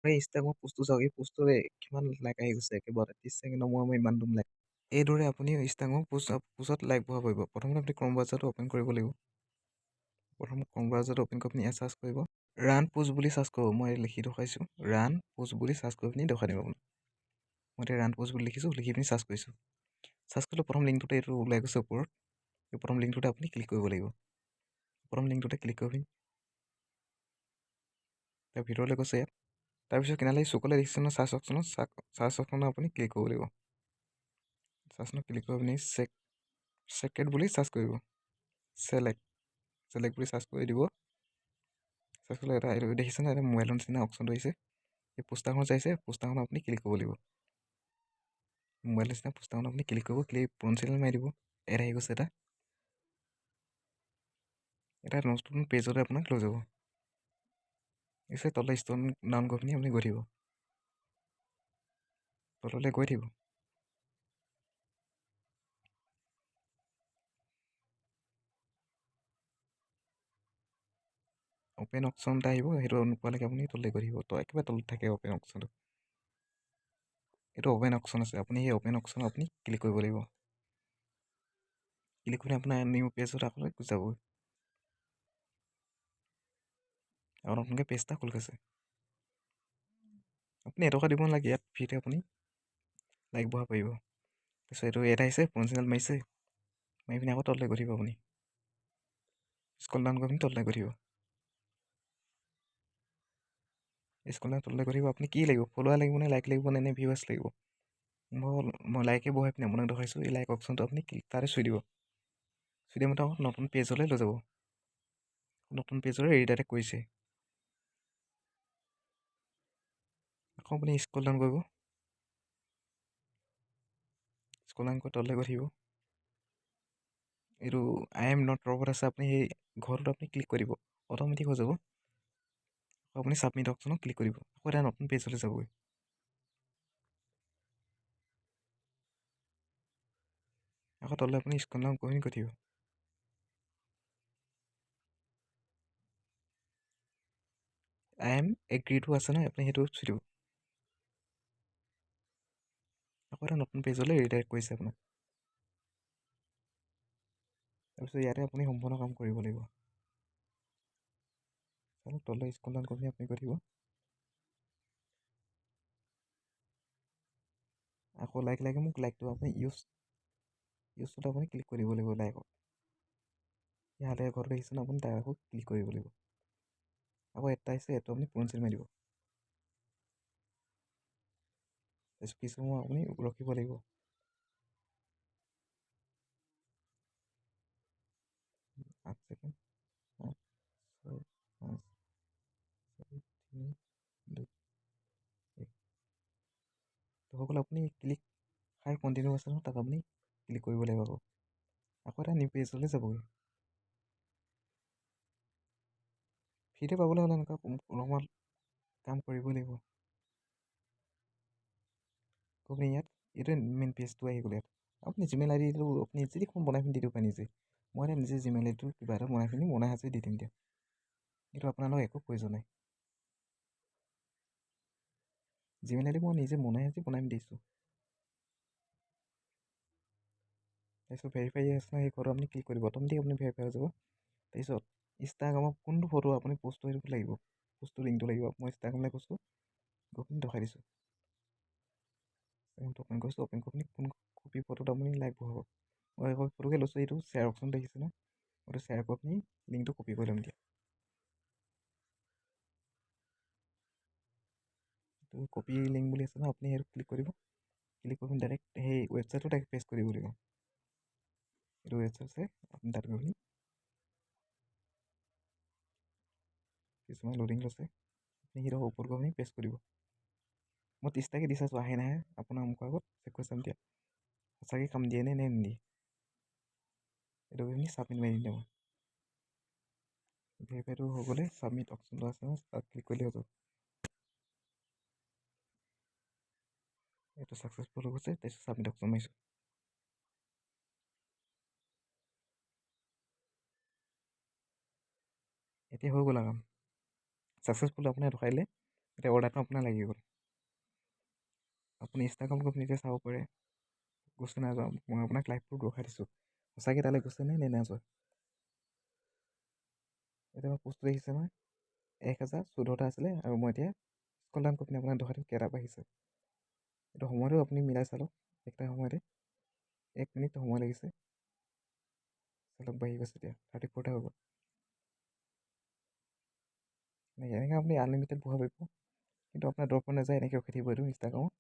ইনষ্টাগ্ৰামৰ পোষ্টটো চাওক, এই পোষ্টটোৰে কিমান লাইক আহি গৈছে একেবাৰে 30 ছেকেণ্ডৰ মূৰে ইমান দুম লাইক। এইদৰে আপুনি ইনষ্টাগ্ৰামৰ পোষ্টত লাইক বহাব পাৰিব। প্ৰথমতে আপুনি ক্ৰম ব্ৰাউজাৰটো অ'পেন কৰিব লাগিব। প্ৰথম ক্ৰম ব্ৰাউজাৰটো অ'পেন কৰি আপুনি ইয়াত চাৰ্চ কৰিব, ৰান পোষ্ট বুলি চাৰ্চ কৰিব। মই লিখি দেখুৱাইছোঁ, ৰান পোষ্ট বুলি চাৰ্চ কৰি পিনি দেখুৱাই দিব আপোনাক। মই এতিয়া ৰান পোষ্ট বুলি লিখিছোঁ, লিখি পিনি চাৰ্চ কৰিছোঁ। চাৰ্চ কৰিলে প্ৰথম লিংকটোতে এইটো ওলাই গৈছে ওপৰত। এই প্ৰথম লিংকটোতে আপুনি ক্লিক কৰিব লাগিব। প্ৰথম লিংকটোতে ক্লিক কৰি পিনি তাৰ ভিতৰলৈ গৈছে ইয়াত। তাৰপিছত কিনালে চুকলে দেখিছে ন চাৰ্চ অপশ্যনত, চাৰ্চ অপশ্যনত আপুনি ক্লিক কৰিব লাগিব। চাৰ্চনত ক্লিক কৰি পিনি চেকেট বুলি চাৰ্চ কৰিব। চেলেক্ট বুলি চাৰ্চ কৰি দিব। চাৰ্চ কৰিলে এটা এইটো দেখিছে ন, এটা মোবাইলৰ নিচিনা অপশ্যনটো আহিছে। এই পোষ্টাৰখন চাইছে, পোষ্টাৰখন আপুনি ক্লিক কৰিব লাগিব। মোবাইল নিচিনা পোষ্টাৰখন আপুনি ক্লিক কৰিব, প্ৰনচিলেট মাৰি দিব। এড আহি গৈছে এটা নতুন পেজতে আপোনাক লৈ যাব। পিছে তললৈ ষ্টন ডাউন কৰি পিনি আপুনি গৈ থাকিব, তললৈ গৈ থাকিব। অপেন অপশ্যন এটা আহিব, সেইটো নোপোৱালৈকে আপুনি তললৈ গৈ থাকিব। তো একেবাৰে তলত থাকে অপেন অপশ্যনটো। এইটো অপেন অপশ্যন আছে, আপুনি সেই অপেন অপশ্যনত আপুনি ক্লিক কৰিব লাগিব। ক্লিক কৰি আপোনাৰ নিউ পেজত আকৌ গুচি যাব। আৰু নতুনকৈ পেজ এটা খোল খাইছে। আপুনি এটকা দিব নালাগে, ইয়াত ফ্ৰীতে আপুনি লাইক বহাব পাৰিব। তাৰপিছত এইটো এড আহিছে, প্ৰনচিলেট মাৰিছে, মাৰি পিনি আকৌ তললৈ গৈ থাকিব। আপুনি স্ক্ৰল ডাউন কৰি পিনি তললৈ গৈ থাকিব। স্ক্ৰল ডাউন তললৈ গৈ থাকিব। আপুনি কি লাগিব, ফলোৱাৰ লাগিব নে লাইক লাগিব নে ভিউৱাৰ্ছ লাগিব? মই লাইকে বহাই পিনি আপোনাক দেখাইছোঁ। এই লাইক অপশ্যনটো আপুনি তাতে চুই দিব। চুই দিয়া মতে নতুন পেজলৈ লৈ যাব। নতুন পেজৰে ৰিডাইৰেক্ট কৰিছে। আকৌ আপুনি স্ক্ৰল ডাউন কৰিব, স্ক্ৰল ডাউন কৰি তললৈ গৈ থাকিব। এইটো আই এম নট ৰবট আছে, আপুনি সেই ঘৰটোত আপুনি ক্লিক কৰি দিব, অট'মেটিক হৈ যাব। আপুনি ছাবমিট অপশ্যনত ক্লিক কৰিব, আকৌ এটা নতুন পেজলৈ যাবগৈ। আকৌ তললৈ আপুনি স্ক্ৰল ডাউন কৰি গৈ থাকিব। আই এম এগ্ৰিটো আছে নহয়, আপুনি সেইটো চুই দিব। আকৌ এটা নতুন পেজলৈ ৰিডাইৰেক্ট কৰিছে আপোনাক। তাৰপিছত ইয়াতে আপুনি সম্পূৰ্ণ কাম কৰিব লাগিব। তললৈ স্ক্ৰল ডাউন কৰি আপুনি গৈ থাকিব। আকৌ লাগে মোক লাইকটো আপুনি ইউজটো আপুনি ক্লিক কৰিব লাগিব। লাইকত ইয়াতে ঘৰত দেখিছে ন, আপুনি তাৰ আকৌ ক্লিক কৰিব লাগিব। আকৌ এটা আহিছে, এইটো আপুনি প্ৰনচিলেট মাৰি দিব। তাৰপিছত কিছু সময় আপুনি ৰখিব লাগিব। 8 ছেকেণ্ড, 5, 6, 5, 4, 3, 2, 1। তো সকলো আপুনি ক্লিক কণ্টিনিউ আছে নহয়, তাক আপুনি ক্লিক কৰিব লাগিব। আকৌ এটা নিউ পেজলৈ যাবগৈ। ফ্ৰীতে পাবলৈ হ'লে এনেকুৱা অলপমান কাম কৰিবই লাগিব। আপুনি এইটোৱে মেইন পেজটো আহি গ'ল। ইয়াত আপুনি জিমেইল আই ডিটো আপুনি যিখন বনাই পিনি দি দিব পাৰে নিজে। মই এতিয়া নিজে জিমেইল আই ডিটো কিবা এটা বনাই সাজি দি দিম দিয়া। এইটো আপোনালোকৰ একো প্ৰয়োজন নাই। জিমেইল আই ডি মই নিজে বনাই দিছোঁ। তাৰপিছত ভেৰিফাই আছে নহয়, সেই ঘৰটো আপুনি ক্লিক কৰিব, অট'মেটিক আপুনি ভেৰিফাই হৈ যাব। তাৰপিছত ইনষ্টাগ্ৰামত কোনটো ফটো আপুনি প'ষ্ট কৰিব লাগিব, প'ষ্টৰ লিংকটো লাগিব। মই ইনষ্টাগ্ৰামলৈ গৈছোঁ, গৈ পিনি দেখাই দিছোঁ। অ'পেন কৰিছোঁ, অ'পেন কৰি পিনি কোন কপি ফটোত আপুনি লাইক বহাব। মই ফটোকে লৈছোঁ, এইটো শ্বেয়াৰ অপশ্যন দেখিছে ন, এইটো শ্বেয়াৰ কৰি পিনি লিংকটো কপি কৰি ল'ম এতিয়া। এইটো কপি লিংক বুলি আছে ন, আপুনি সেইটো ক্লিক কৰিব। ক্লিক কৰি পিনি ডাইৰেক্ট সেই ৱেবছাইটটো পেষ্ট কৰিব লাগিব। এইটো ৱেবছাইট আছে, আপুনি তাত গৈ পিনি কিছুমান লোডিং লৈছে, আপুনি সেইটো ওপৰত গৈ পিনি পেষ্ট কৰিব। মই 30টাকৈ দি চাইছোঁ, আহে নাহে আপোনাৰ মুখৰ আগত চেক কৰি চাম এতিয়া সঁচাকৈ কাম দিয়ে নে নিদিয়ে। এইটো গৈ পিনি ছাবমিট মাৰি দিম। ভেৰিফাইটো হৈ গ'লে ছাবমিট অপশ্যনটো আছে নহয়, তাত ক্লিক কৰিলে হৈ যাব। এইটো ছাকচেছফুল হৈ গৈছে, তাৰপিছত ছাবমিট অপশ্যন মাৰিছোঁ। এতিয়া হৈ গ'ল কাম ছাকচেছফুল। আপোনাৰ দেখাই দিলে এতিয়া অৰ্ডাৰটো আপোনাৰ লাগি গ'ল। আপুনি ইনষ্টাগ্ৰাম আপুনি এতিয়া চাব পাৰে গৈছে নাই যোৱা। মই আপোনাক লাইভ প্ৰুফ ৰখাই দিছোঁ সঁচাকৈ তালৈ গৈছে নে নাই যোৱা। এতিয়া মই পোষ্টটো দেখিছে নহয় 1014টা আছিলে আৰু মই এতিয়া স্কল ডাউন কৰি আপোনাৰ দেখাই দিম কেইটা বাঢ়িছে। এইটো সময়টো আপুনি মিলাই চালক একটা সময়তে 1 মিনিট সময় লাগিছে চালক বাঢ়ি গৈছে এতিয়া 34টা হৈ গ'ল। এনেকৈ আপুনি আনলিমিটেড বঢ়াব পাৰিব কিন্তু আপোনাৰ দৰকাৰ নাযায় এনেকৈ ৰখি থাকিব। এইটো ইনষ্টাগ্ৰামত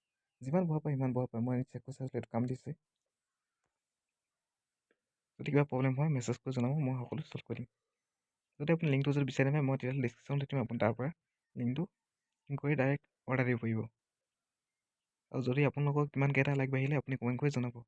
যিমান বঢ়াব পাৰে সিমান বঢ়াব পাৰে। মই চেক কৰি চাইছিলোঁ এইটো কাম দিছে। যদি কিবা প্ৰব্লেম হয় মেছেজ কৰি জনাব, মই সকলো চল্ভ কৰি দিম। যদি আপুনি লিংকটো যদি বিচাৰি নাপায় মই তেতিয়াহ'লে ডিছক্ৰিপশ্যনত দিম, আপুনি তাৰ পৰা লিংকটো কৰি ডাইৰেক্ট অৰ্ডাৰ দিব পাৰিব। আৰু যদি আপোনালোকৰ কিমানকেইটা লাইক বাঢ়িলে আপুনি কমেণ্ট কৰি জনাব।